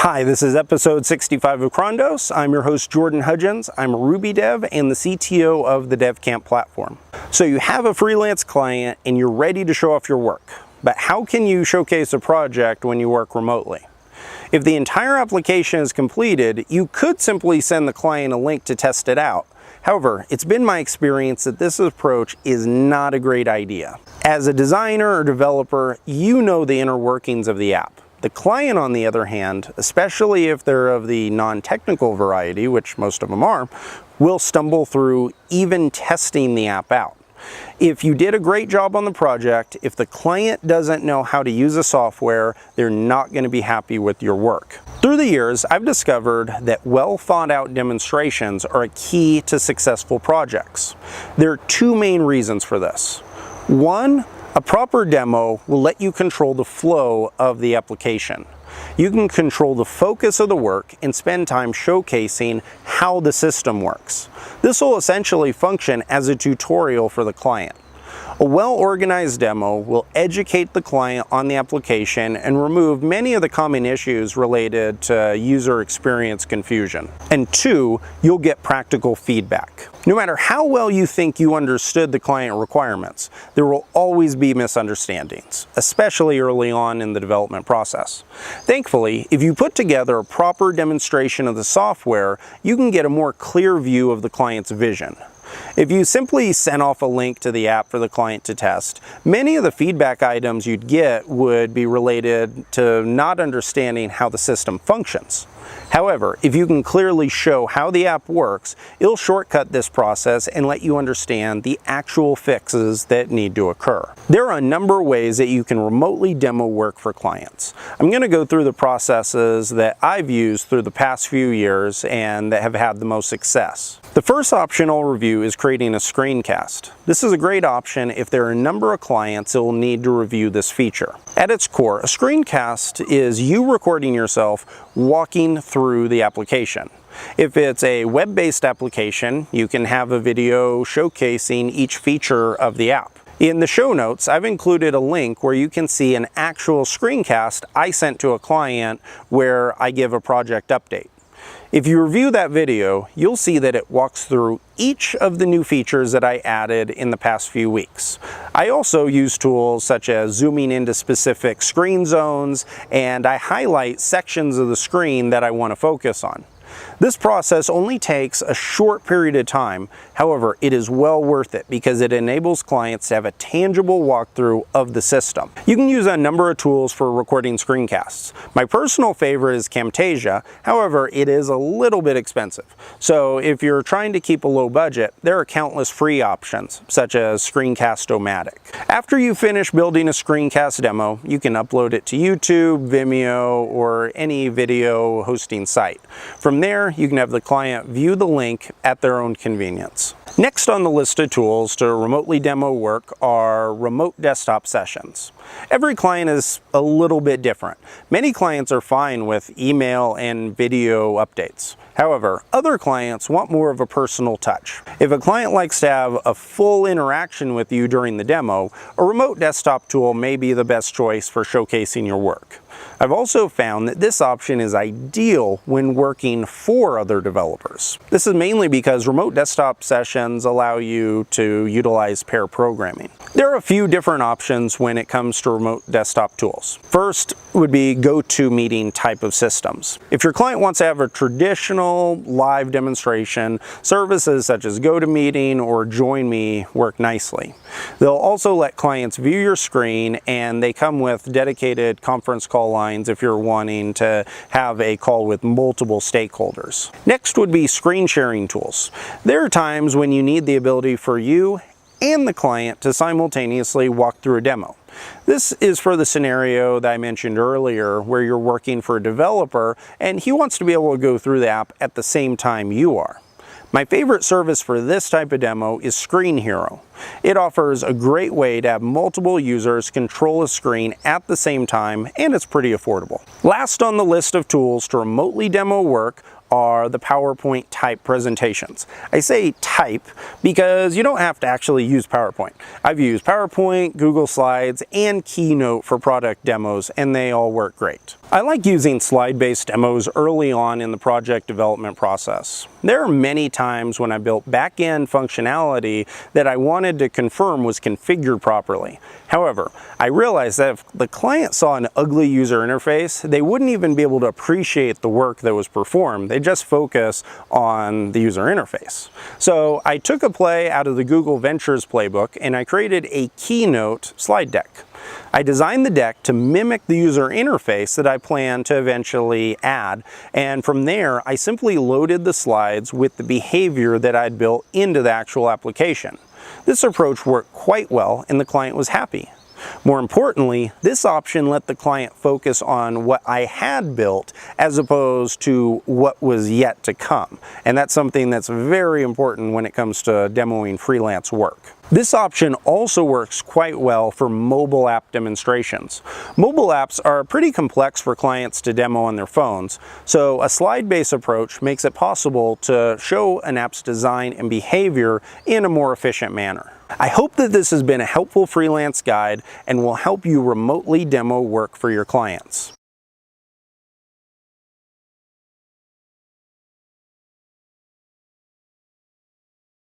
Hi, this is episode 65 of Crondos. I'm your host, Jordan Hudgens. I'm a Ruby dev and the CTO of the DevCamp platform. So you have a freelance client and you're ready to show off your work. But how can you showcase a project when you work remotely? If the entire application is completed, you could simply send the client a link to test it out. However, it's been my experience that this approach is not a great idea. As a designer or developer, you know the inner workings of the app. The client, on the other hand, especially if they're of the non-technical variety, which most of them are, will stumble through even testing the app out. If you did a great job on the project, if the client doesn't know how to use the software, they're not going to be happy with your work. Through the years, I've discovered that well thought out demonstrations are a key to successful projects. There are two main reasons for this. One, a proper demo will let you control the flow of the application. You can control the focus of the work and spend time showcasing how the system works. This will essentially function as a tutorial for the client. A well-organized demo will educate the client on the application and remove many of the common issues related to user experience confusion. And two, you'll get practical feedback. No matter how well you think you understood the client requirements, there will always be misunderstandings, especially early on in the development process. Thankfully, if you put together a proper demonstration of the software, you can get a more clear view of the client's vision. If you simply sent off a link to the app for the client to test, many of the feedback items you'd get would be related to not understanding how the system functions. However, if you can clearly show how the app works, it'll shortcut this process and let you understand the actual fixes that need to occur. There are a number of ways that you can remotely demo work for clients. I'm going to go through the processes that I've used through the past few years and that have had the most success. The first option I'll review is creating a screencast. This is a great option if there are a number of clients that will need to review this feature. At its core, a screencast is you recording yourself walking through the application. If it's a web-based application, you can have a video showcasing each feature of the app. In the show notes, I've included a link where you can see an actual screencast I sent to a client where I give a project update. If you review that video, you'll see that it walks through each of the new features that I added in the past few weeks. I also use tools such as zooming into specific screen zones, and I highlight sections of the screen that I want to focus on. This process only takes a short period of time. However, it is well worth it because it enables clients to have a tangible walkthrough of the system. You can use a number of tools for recording screencasts. My personal favorite is Camtasia. However, it is a little bit expensive. So if you're trying to keep a low budget, there are countless free options, such as Screencast-O-Matic. After you finish building a screencast demo, you can upload it to YouTube, Vimeo, or any video hosting site. From there, you can have the client view the link at their own convenience. Next on the list of tools to remotely demo work are remote desktop sessions. Every client is a little bit different. Many clients are fine with email and video updates. However, other clients want more of a personal touch. If a client likes to have a full interaction with you during the demo, a remote desktop tool may be the best choice for showcasing your work. I've also found that this option is ideal when working for other developers. This is mainly because remote desktop sessions allow you to utilize pair programming. There are a few different options when it comes to remote desktop tools. First would be GoToMeeting type of systems. If your client wants to have a traditional live demonstration, services such as GoToMeeting or JoinMe work nicely. They'll also let clients view your screen, and they come with dedicated conference call lines if you're wanting to have a call with multiple stakeholders. Next would be screen sharing tools. There are times when you need the ability for you and the client to simultaneously walk through a demo. This is for the scenario that I mentioned earlier where you're working for a developer and he wants to be able to go through the app at the same time you are. My favorite service for this type of demo is Screen Hero. It offers a great way to have multiple users control a screen at the same time, and it's pretty affordable. Last on the list of tools to remotely demo work are the PowerPoint type presentations. I say type because you don't have to actually use PowerPoint. I've used PowerPoint, Google Slides, and Keynote for product demos, and they all work great. I like using slide-based demos early on in the project development process. There are many times when I built back-end functionality that I wanted to confirm was configured properly. However, I realized that if the client saw an ugly user interface, they wouldn't even be able to appreciate the work that was performed. They'd just focus on the user interface. So I took a play out of the Google Ventures playbook and I created a Keynote slide deck. I designed the deck to mimic the user interface that I plan to eventually add, and from there I simply loaded the slides with the behavior that I'd built into the actual application. This approach worked quite well and the client was happy. More importantly, this option let the client focus on what I had built as opposed to what was yet to come. And that's something that's very important when it comes to demoing freelance work. This option also works quite well for mobile app demonstrations. Mobile apps are pretty complex for clients to demo on their phones, so a slide-based approach makes it possible to show an app's design and behavior in a more efficient manner. I hope that this has been a helpful freelance guide and will help you remotely demo work for your clients.